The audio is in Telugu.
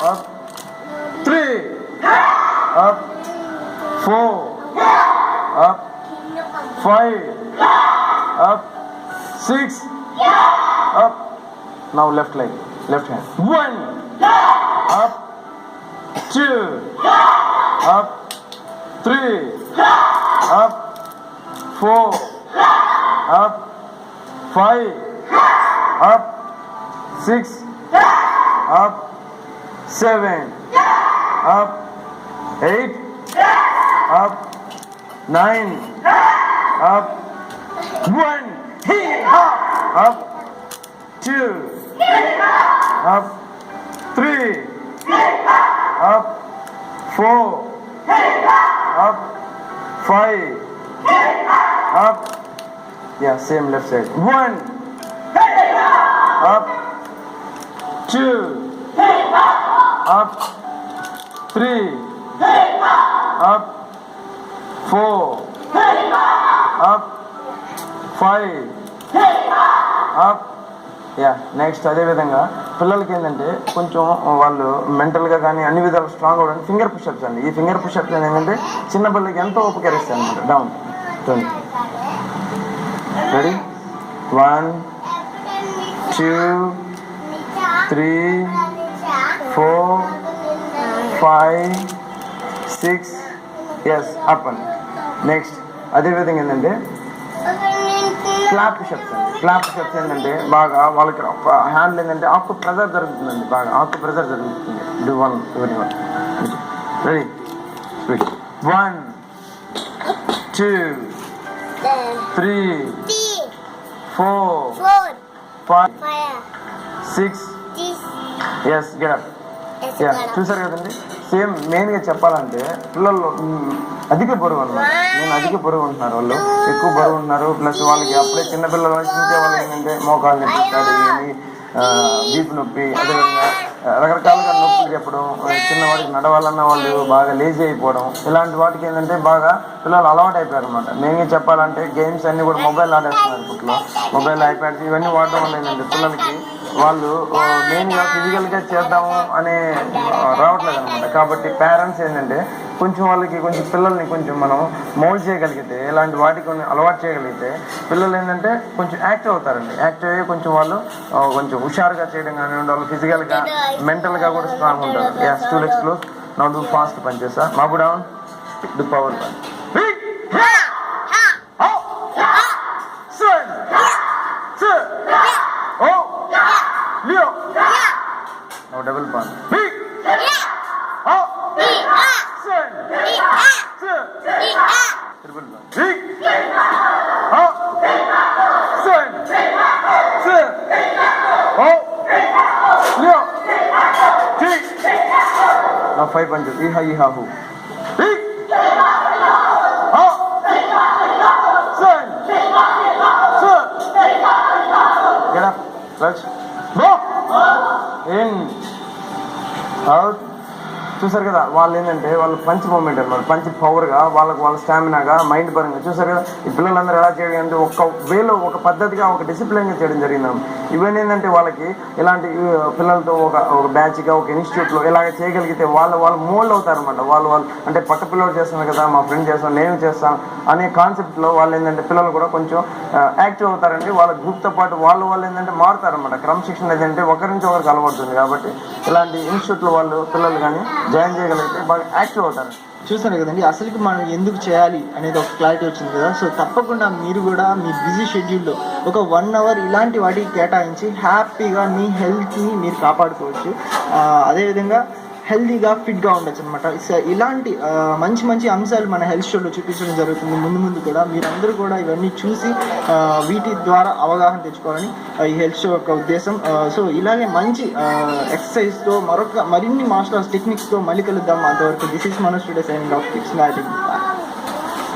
up, 3, up, 4, up, 5, up, 6, up. Now left leg, left hand. 1, up, 2, up, 3, up, 4, up, 5, up, 6, up, 7, up, 8, up, 9, up, 1, up, 2, up, 3, up, 4, up, 5, up. Yeah, same left side. 1, up, 2, up, 3, up, 4, up, 5, up. Yeah next అదేవిధంగా పిల్లలకి ఏంటంటే కొంచెం వాళ్ళు మెంటల్గా కానీ అన్ని విధాలు స్ట్రాంగ్ అవ్వడానికి ఫింగర్ పుషప్స్ అండి. ఈ ఫింగర్ పుషప్స్ ఏంటంటే చిన్న పిల్లలకి ఎంతో ఉపకరిస్తాయి అనమాట. డౌన్ 20. రెడీ 1, 2, 3, 4, 5, 6. ఎస్ అప్ అండి. నెక్స్ట్ అదేవిధంగా ఏంటంటే క్లాప్ పుషప్స్ అండి. క్లాప్ పుషప్స్ ఏంటంటే బాగా వాళ్ళకి హ్యాండ్లు ఏంటంటే ఆకు ప్రెజర్ జరుగుతుందండి. బాగా ఆకు ప్రెజర్ జరుగుతుంది. డూ 1 everyone. Ready 1, 2, 3, 4, 5, 6. Yes get up. యా చూసారు కదండి. సేమ్ మెయిన్గా చెప్పాలంటే పిల్లలు అధిక బరువు అన్నమాట. నేను అధిక బరువు ఉంటున్నారు, వాళ్ళు ఎక్కువ బరువు ఉన్నారు. ప్లస్ వాళ్ళకి అప్పుడే చిన్నపిల్లలు వహించే వాళ్ళు ఏంటంటే మోకాలు నొప్పి, కానీ వీపు నొప్పి, అదేవిధంగా రకరకాలుగా నొప్పులు చెప్పడం, చిన్నవాడికి నడవాలన్న వాళ్ళు బాగా లేజీ అయిపోవడం, ఇలాంటి వాటికి ఏంటంటే బాగా పిల్లలు అలవాటు అయిపోయారు అనమాట. మెయిన్గా చెప్పాలంటే గేమ్స్ అన్నీ కూడా మొబైల్ ఆడేస్తున్నారు ఇప్పట్లో. మొబైల్, ఐప్యాడ్స్ ఇవన్నీ వాడడం వల్ల ఏంటంటే పిల్లలకి వాళ్ళు మెయిన్గా ఫిజికల్గా చేద్దాము అనే రావట్లేదు అనమాట. కాబట్టి పేరెంట్స్ ఏంటంటే కొంచెం వాళ్ళకి కొంచెం పిల్లల్ని కొంచెం మనం మోల్డ్ చేయగలిగితే, ఇలాంటి వాటికి అలవాటు చేయగలిగితే పిల్లలు ఏంటంటే కొంచెం యాక్టివ్ అవుతారండి. యాక్టివ్ అయ్యి కొంచెం వాళ్ళు కొంచెం హుషారుగా చేయడం కానివ్వండి, వాళ్ళు ఫిజికల్గా మెంటల్గా కూడా స్ట్రాంగ్ ఉంటారు. As 2 legs close. Now do fast punches. Move down. Do power punch. Now double punch. Triple punch. Now 5 punches. Iha iha hu. Get up. Let's go. In. Out. చూసారు కదా, వాళ్ళు ఏంటంటే వాళ్ళు పంచ్ మూమెంట్ అనమాట. పంచ్ పవర్గా వాళ్ళ స్టామినాగా, మైండ్ పరంగా చూసారు కదా. ఈ పిల్లలందరూ ఎలా చేయడం అంటే ఒక వేలో, ఒక పద్ధతిగా, ఒక డిసిప్లిన్గా చేయడం జరిగింది. ఇవన్నీ ఏంటంటే వాళ్ళకి ఇలాంటి పిల్లలతో ఒక బ్యాచ్గా, ఒక ఇన్స్టిట్యూట్లో ఇలాగ చేయగలిగితే వాళ్ళు మోల్డ్ అవుతారనమాట. వాళ్ళు అంటే పక్క పిల్లలు చేస్తున్నారు కదా, మా ఫ్రెండ్ చేస్తాను, నేను చేస్తాను అనే కాన్సెప్ట్లో వాళ్ళు ఏంటంటే పిల్లలు కూడా కొంచెం యాక్టివ్ అవుతారండి. వాళ్ళ గ్రూప్తో పాటు వాళ్ళు ఏంటంటే మారుతారనమాట. క్రమశిక్షణ ఏంటంటే ఒకరి నుంచి ఒకరికి అలవడుతుంది. కాబట్టి ఇలాంటి ఇన్స్టిట్యూట్లో వాళ్ళు పిల్లలు కానీ జాయిన్ చేయగలిగితే బాగా యాక్టివ్ అవుతారు. చూసారు కదండి, అసలుకి మనం ఎందుకు చేయాలి అనేది ఒక క్లారిటీ వచ్చింది కదా. సో తప్పకుండా మీరు కూడా మీ బిజీ షెడ్యూల్లో ఒక 1 hour ఇలాంటి వాటికి కేటాయించి హ్యాపీగా మీ హెల్త్ని మీరు కాపాడుకోవచ్చు. అదేవిధంగా హెల్తీగా, ఫిట్గా ఉండొచ్చు అనమాట. ఇలాంటి మంచి అంశాలు మన హెల్త్ షోలో చూపించడం జరుగుతుంది. ముందు కూడా మీరందరూ కూడా ఇవన్నీ చూసి వీటి ద్వారా అవగాహన తెచ్చుకోవాలని ఈ హెల్త్ షో యొక్క ఉద్దేశం. సో ఇలాగే మంచి ఎక్సర్సైజ్తో మరిన్ని మార్షల్ ఆర్ట్స్ టెక్నిక్స్తో మళ్ళీ కలుద్దాం. అంతవరకు this is Manoj today signing off. Keep smiling.